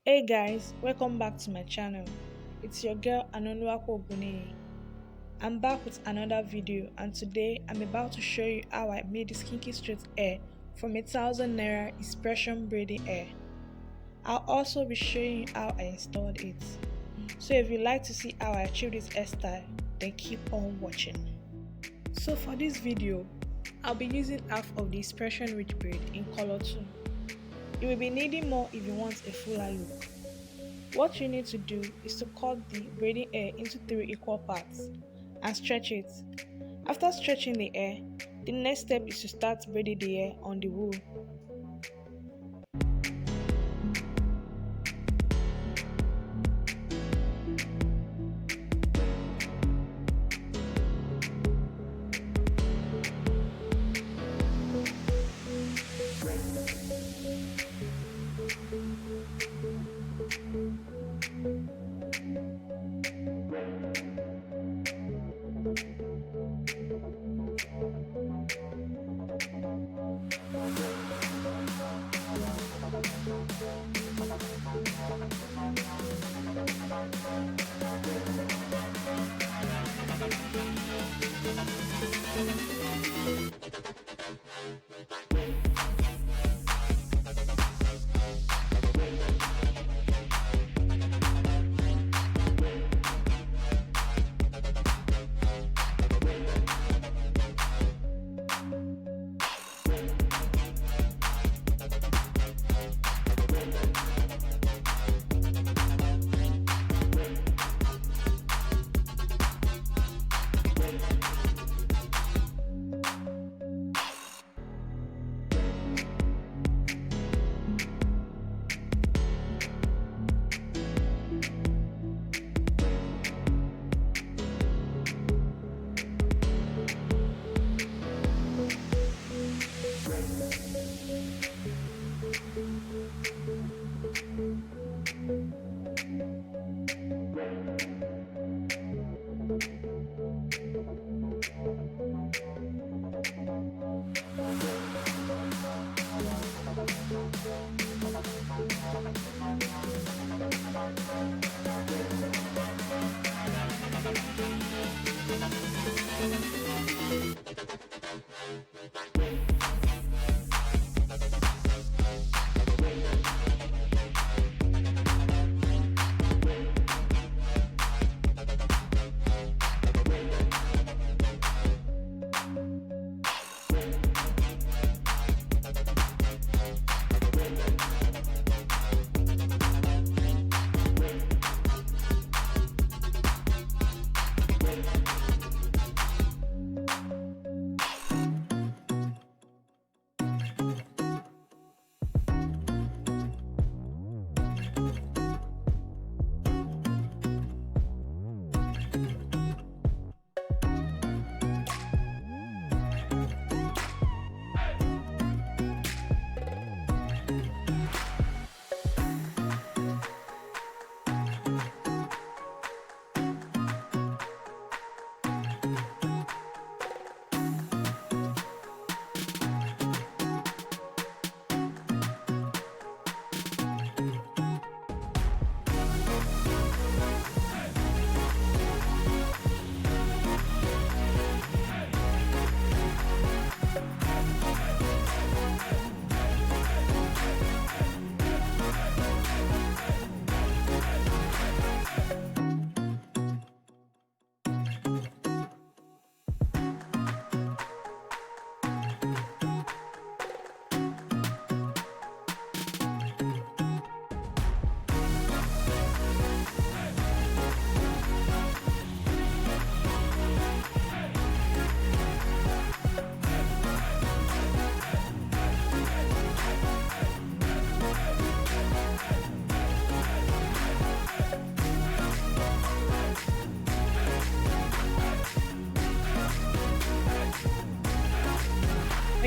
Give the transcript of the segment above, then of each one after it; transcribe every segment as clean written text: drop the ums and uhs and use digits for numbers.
Hey guys, welcome back to my channel. It's your girl Anonwako Oguneye. I'm back with another video and today I'm about to show you how I made this kinky straight hair from 1,000 Naira X-Pression Braiding hair. I'll also be showing you how I installed it. So if you'd like to see how I achieved this hairstyle, then keep on watching. So for this video, I'll be using half of the X-Pression Rich braid in color 2. You will be needing more if you want a fuller look. What you need to do is to cut the braiding hair into 3 equal parts and stretch it. After stretching the hair, the next step is to start braiding the hair on the wool.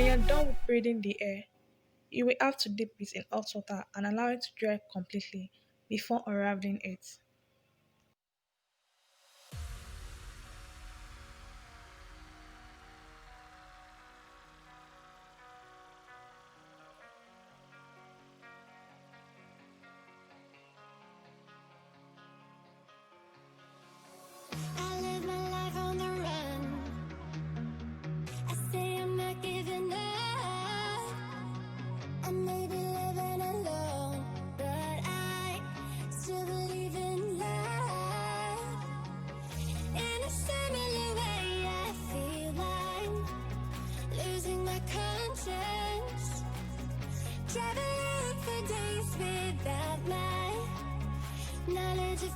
When you're done with braiding the hair, you will have to dip it in hot water and allow it to dry completely before unraveling it.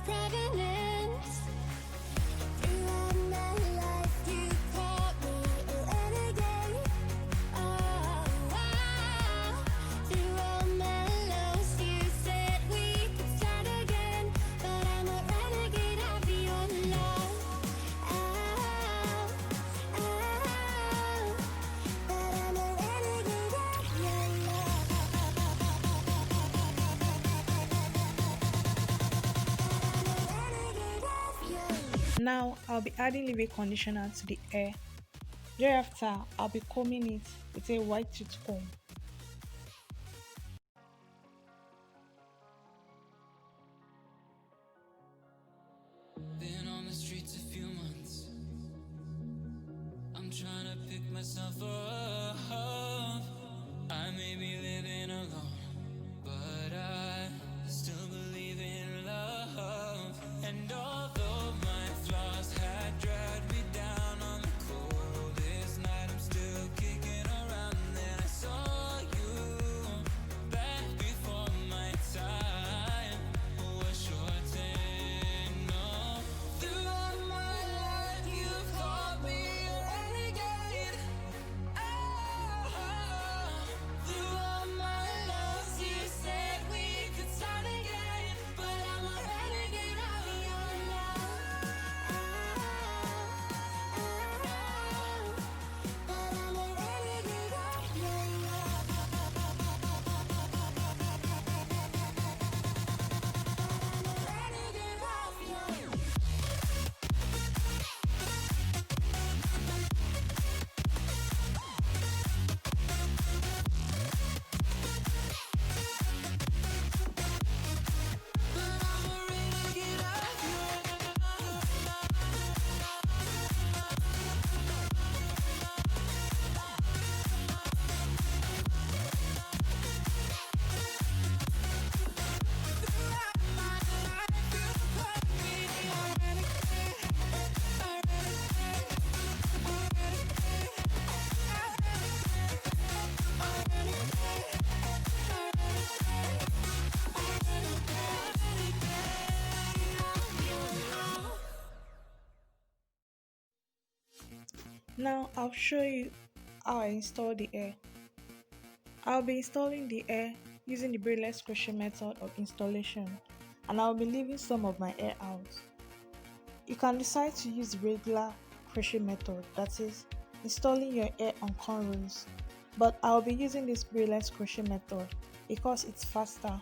provenance. Throughout my life, you taught me a renegade. Oh, wow. Through all my lows, you said we could start again, but I'm a renegade of your love. Oh, oh, but I'm a renegade of your love. Now I'll be adding leave-in conditioner to the hair. Thereafter, I'll be combing it with a white tooth comb. Been on the streets a few months. I'm trying to pick myself up. I may be living alone, but I still believe in love. And although my flaws had dragged me down on the coldest night, I'm still kicking around. Then I saw you back before my time was shortened. No, throughout my life you've called me a renegade. Throughout my loves you said we could start again, but I'm a renegade of your love. But I'm a renegade of your love. Renegade of your love. Now I'll show you how I install the hair. I'll be installing the hair using the braidless crochet method of installation, and I'll be leaving some of my hair out. You can decide to use the regular crochet method, that is, installing your hair on cornrows, but I'll be using this braidless crochet method because it's faster.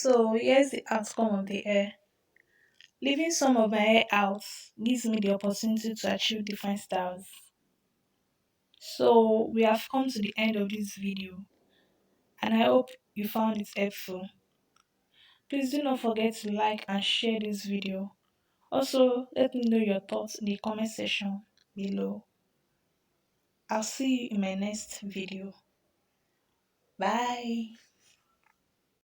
So here's the outcome of the hair. Leaving some of my hair out gives me the opportunity to achieve different styles. So we have come to the end of this video and I hope you found it helpful. Please do not forget to like and share this video. Also, let me know your thoughts in the comment section below. I'll see you in my next video. Bye.